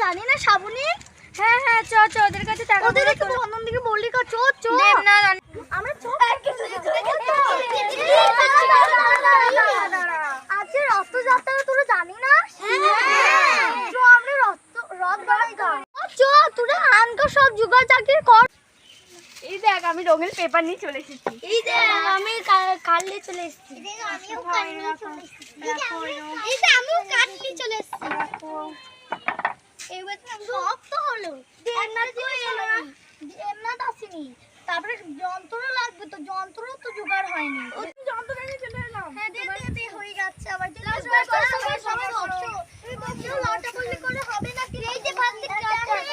জানি না শ্রাবণী। হ্যাঁ হ্যাঁ চ চ ওদের কাছে টাকা ওদের একটু বন্ধন দিকে বললি কা চ চ না আমরা চ আজকে রথযাত্রা তোরা জানি না? চ আমরা রথ বানাই গা চ তোরা আনকা সব জোগাড় চাকরি কর। এই দেখ আমি রঙের পেপার নিয়ে চলে এসেছি। এই দেখ আমি কাল নিয়ে চলে এসেছি। আমিও কাল নিয়ে চলে এসেছি। এই যে আমিও কাল নিয়ে চলে এসেছি। এইবার সব তো হলো এমনাত আসেনি, তারপরে যন্ত্র লাগবে তো যন্ত্র তো জোগাড় হয়নি। যন্ত্র নিয়ে চলে এলাম। হ্যাঁ দে দে দে হয়ে যাচ্ছে আবার সবাই বসো। তুমি বসো লটা বললে করে হবে না কি? এই যে বান্দি কাটে এটাকে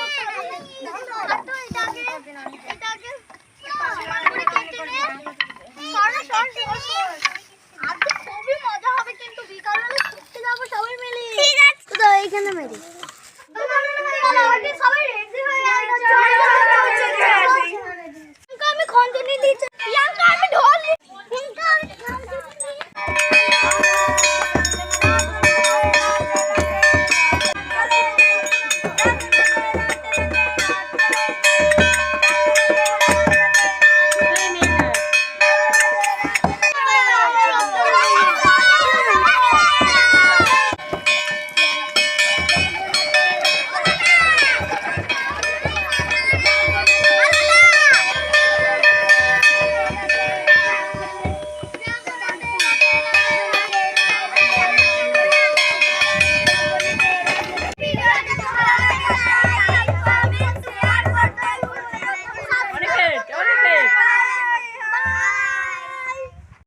করে কেটে নে। সর আজকে খুবই মজা হবে কিন্তু বিকালবেলা ঘুরতে যাবো সবাই মিলে। ঠিক আছে তো এইখানে মেরে